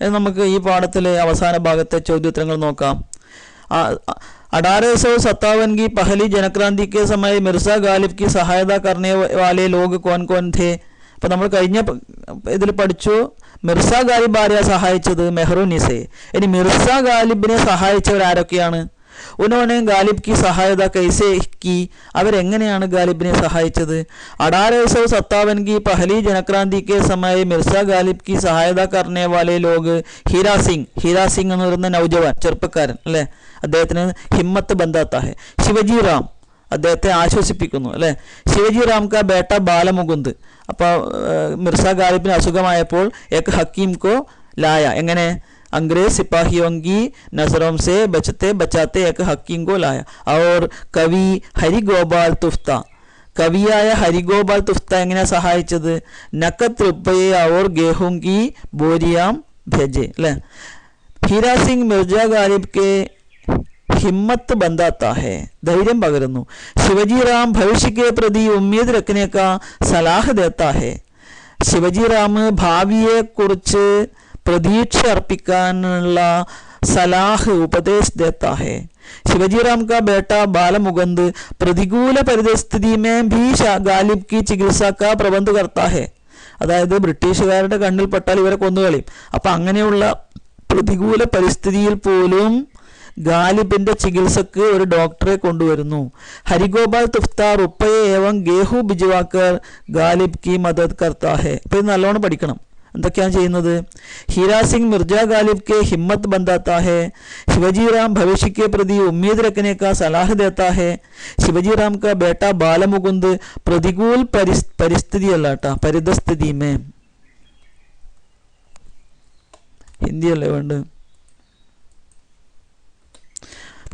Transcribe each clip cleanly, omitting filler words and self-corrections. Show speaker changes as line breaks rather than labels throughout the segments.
നമുക്ക് ഈ പാഠത്തിലെ അവസാന ഭാഗത്തെ ചോദ്യോത്തരങ്ങൾ നോക്കാം. 1857 की पहली जनक्रांति के समय मिर्जा गालिब की सहायता करने वाले लोग कौन कौन थे? അപ്പോൾ നമ്മൾ കഴിഞ്ഞ ഇതിൽ പഠിച്ചു മിർസ ഗാലിബ് ആരെയാ സഹായിച്ചത്? മെഹ്റുനിസയെ. ഇനി മിർസ ഗാലിബിനെ സഹായിച്ചവർ ആരൊക്കെയാണ്? उन्होंने गालिब की सहायता कैसे की? അവരെങ്ങനെയാണ് ഗാലിബിനെ സഹായിച്ചത്? 1857 की पहली जनक्रांति के समय मिर्जा गालिब की सहायता करने वाले लोग हीरा सिंह എന്ന് പറയുന്ന നൗജവാൻ ചെറുപ്പക്കാരൻ അല്ലേ, അദ്ദേഹത്തിന് ഹിമ്മത്ത് ബന്ധാത്താ ഹെ. ശിവജി റാം അദ്ദേഹത്തെ ആശ്വസിപ്പിക്കുന്നു അല്ലേ. ശിവജി റാം കാ ബേട്ട ബാലമുകുന്ദ്. അപ്പോൾ മിർസ ഗാലിബിന് അസുഖമായപ്പോൾ एक हकीम को लाया. എങ്ങനെ? अंग्रेज सिपाहियों की नजरों से बचते बचाते एक हकीम को लाया. और कवि हरिगोपाल तुफ्ता, कवियाയ ഹരിഗോപാൽ തുഫ്ത എങ്ങനെ സഹായിച്ചത്? നക്കത്ത് റുപ്പയെ और गेहूं की बोरियां भेजे അല്ലേ. हीरा सिंह मिर्जा गालिब के हिम्मत बंधाता है, धैर्യം പകരുന്നു. शिवजी राम भविष्य के प्रति उम्मीद रखने का सलाह देता है. शिवजी राम ഭാവിയെ കുറിച്ച് प्रतीक्ष अर्पिकानुल्ला सलाह उपदेश देता है. शिवजी राम का बेटा बालमुकुंद प्रतिकूल परिस्थिति में भी गालिब की चिकित्सा का प्रबंध करता है. അതായത് ബ്രിട്ടീഷുകാരുടെ കണ്ണിൽ പെട്ടാൽ ഇവരെ കൊന്നുകളയും. അപ്പം അങ്ങനെയുള്ള പ്രതികൂല പരിസ്ഥിതിയിൽ പോലും ഗാലിബിന്റെ ചികിത്സക്ക് ഒരു ഡോക്ടറെ കൊണ്ടുവരുന്നു. ഹരിഗോപാൽ തുഫ്ത റുപ്പയെ ഏവം ഗേഹു ഭിജവാക്കർ ഗാലിബ് की मदद करता है. അപ്പോൾ ഇത് നല്ലോണം പഠിക്കണം. എന്തൊക്കെയാണ് ചെയ്യുന്നത്? हीरा सिंह मिर्जा गालिब के हिम्मत बंधाता है. शिवजी राम भविष्य के प्रति उम्मीद रखने का सलाह देता है. शिवजी राम का बेटा बालमुकुंद प्रतिकूल परिस्थिति अल्लाटा परिस्थिति में हिंदी अल्ले वंड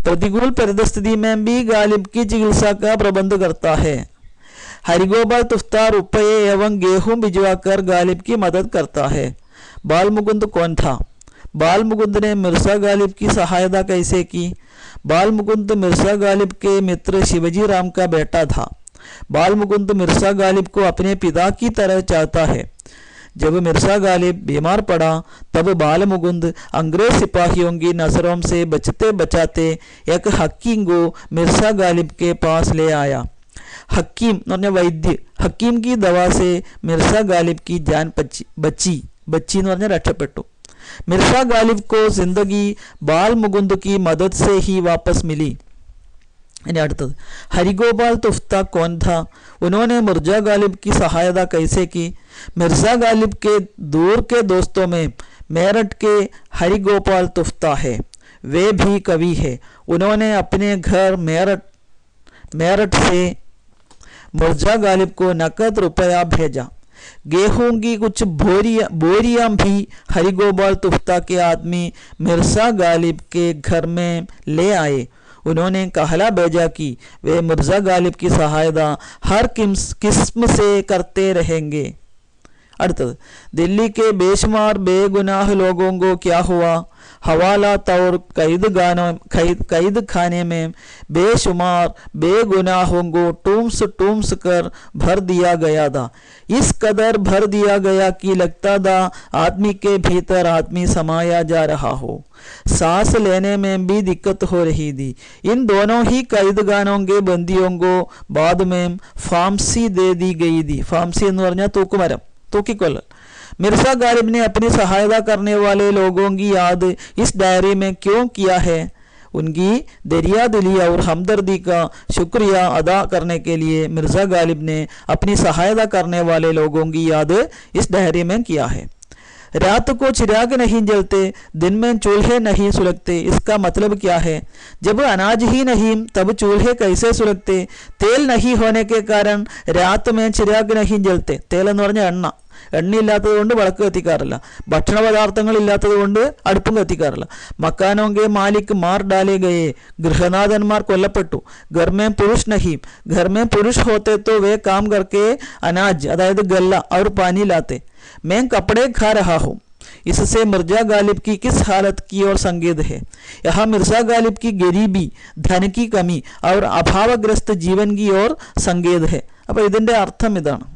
प्रतिकूल परिस्थिति में भी गालिब की चिकित्सा का प्रबंध करता है. हरिगोपाल तुफ्ता रुपये एवं गेहूं भिजवाकर गालिब की मदद करता है. बालमुकुंद कौन था? बालमुकुंद ने मिर्जा गालिब की सहायता कैसे की? बालमुकुंद मिर्जा गालिब के मित्र शिवजी राम का बेटा था. बालमुकुंद मिर्जा गालिब को अपने पिता की तरह चाहता है. जब मिर्जा गालिब बीमार पड़ा तब बालमुकुंद अंग्रेज सिपाहियों की नजरों से बचते बचाते एक हकीम को मिर्जा गालिब के पास ले आया. हकीम എന്ന് പറഞ്ഞ വൈദ്യ, ഹക്കീം की दवा से मिर्जा गालिब की जान बची എന്ന് പറഞ്ഞ രക്ഷപ്പെട്ടു. मिर्जा गालिब को जिंदगी बालमुकुंद की मदद से ही वापस मिली. इन्हें അടുത്തത് हरिगोपाल तुफ्ता कौन था? उन्होंने मिर्जा गालिब की सहायता कैसे की? मिर्जा गालिब के दूर के दोस्तों में मेरठ के हरिगोपाल तुफ्ता है. वे भी कवि है. उन्होंने अपने घर मेरठ से मिर्जा गालिब को नकद रुपया भेजा. गेहूं की कुछ बोरियां भी हरिगोपाल तुफ्ता के आदमी मिर्जा गालिब के घर में ले आए. उन्होंने कहला भेजा कि वे मिर्जा गालिब की सहायता हर किस्म से करते रहेंगे. അടുത്തത് दिल्ली के बेशुमार बेगुनाह लोगों को क्या हुआ? हवालात और कैद खाने में बेशुमार बेगुनाहों को टूम्स कर भर दिया गया था. इस कदर भर दिया गया कि लगता था आदमी के भीतर आदमी समाया जा रहा हो. सांस लेने में भी दिक्कत हो रही थी. इन दोनों ही कैदगानों के बंदियों को बाद में फांसी दे दी गई थी. फांसी എന്ന് പറഞ്ഞാൽ തൂക്കുമരം, तूकीकोल्लल. मिर्जा गालिब ने अपनी सहायता करने वाले लोगों की याद इस डायरी में क्यों किया है? उनकी दरियादिली और हमदर्दी का शुक्रिया अदा करने के लिए मिर्जा गालिब ने अपनी सहायता करने वाले लोगों की याद इस डायरी में किया है. रात को चिराग नहीं जलते, दिन में चूल्हे नहीं सुलगते. इसका मतलब क्या है? जब अनाज ही नहीं तब चूल्हे कैसे सुलगते? तेल नहीं होने के कारण रात में चिराग नहीं जलते. तेल എന്ന് പറഞ്ഞ എണ്ണയില്ലാത്തത് കൊണ്ട് വിളക്ക് കത്തിക്കാറില്ല. ഭക്ഷണ പദാർത്ഥങ്ങൾ ഇല്ലാത്തത് കൊണ്ട് അടുപ്പും കത്തിക്കാറില്ല. മക്കാനോങ്കെ മാലിക് മാർ ഡാലെ ഗയെ, ഗൃഹനാഥന്മാർ കൊല്ലപ്പെട്ടു. ഗർമേ പുരുഷ് നഹീം, ഗർമേ പുരുഷ് ഹോത്തെ തോ വേ കാം കർക്കെ അനാജ് അതായത് ഗല്ല और पानी लाते. मैं कपड़े खा रहा हूँ. इससे मिर्जा गालिब की किस हालत की ओर संकेत है? यहाँ मिर्जा गालिब की गरीबी, धन की कमी और अभावग्रस्त जीवन की ओर संकेत है. അപ്പോൾ ഇതിന്റെ അർത്ഥം ഇതാണ്.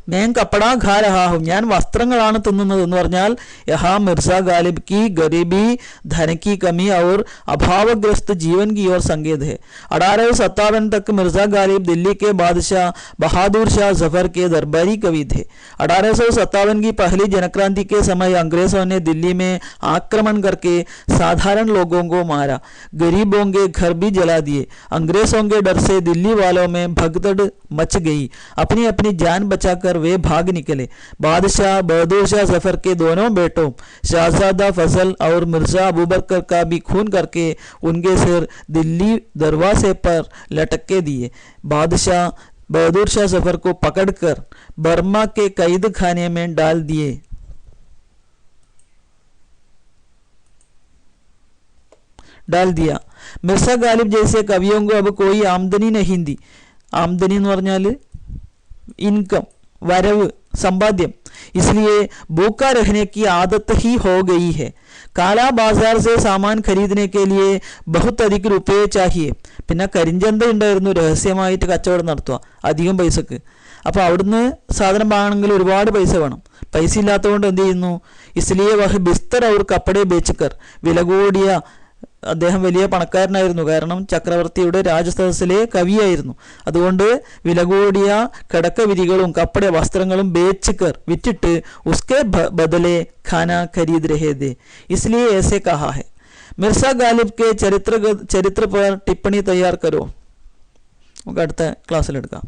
मैं कपड़ा खा रहा हूँ, ഞാൻ വസ്ത്രങ്ങളാണ് തിന്നുന്നത് എന്ന് പറഞ്ഞാൽ यहाँ मिर्जा गालिब की गरीबी, धन की कमी और अभावग्रस्त जीवन की ओर संकेत है। 1857 तक मिर्जा गालिब दिल्ली के बादशाह बहादुर शाह जफर के दरबारी कवि थे। 1857 की पहली जनक्रांति के समय अंग्रेजों ने दिल्ली में आक्रमण करके साधारण लोगों को मारा, गरीबों के घर भी जला दिए। अंग्रेजों के डर से दिल्ली वालों में भगदड़ मच गई। अपनी अपनी जान बचाकर वे भाग निकले। बादशाह बहादुर शाह जफर के दोनों बेटों शहजादा फजल और मिर्जा अबूबकर का भी खून करके उनके सिर दिल्ली दरवाजे पर लटके दिए। बादशाह बहादुर शाह जफर को पकड़कर बर्मा के कैद खाने में डाल दिया। मिर्जा गालिब जैसे कवियों को अब कोई आमदनी नहीं थी। आमदनी എന്ന് പറഞ്ഞാൽ इनकम, वरव, संपाद्यम, इसलिए भूखा रहने की आदत ही हो गई है। काला बाजार से सामान खरीदने के लिए बहुत अधिक रुपये चाहिए. പിന്നെ കരിഞ്ചന്ത ഉണ്ടായിരുന്നു, രഹസ്യമായിട്ട് കച്ചവടം നടത്തുക അധികം പൈസക്ക്. അപ്പോൾ അവിടുന്ന് സാധനം വാങ്ങണമെങ്കിൽ ഒരുപാട് പൈസ വേണം. പൈസ ഇല്ലാത്തതുകൊണ്ട് എന്ത് ചെയ്യുന്നു, ഇസ്ലിയെ വഹ ബിസ്തർ അവർ കപ്പടെ ബേച്ചക്കർ, വില കൂടിയ, അദ്ദേഹം വലിയ പണക്കാരനായിരുന്നു, കാരണം ചക്രവർത്തിയുടെ രാജസദസ്സിലെ കവിയായിരുന്നു. അതുകൊണ്ട് വില കൂടിയ കിടക്ക വിരികളും കപ്പട വസ്ത്രങ്ങളും ബേച്ചക്കർ വിറ്റിട്ട് ഉസ്കെ ബദലെ ഖാന ഖരീദ് രഹേ ദേ, इसलिए ऐसे कहा है. मिर्जा गालिब के चरित्र पर टिप्पणी तैयार करो. നമുക്ക് അടുത്ത ക്ലാസ്സിൽ എടുക്കാം.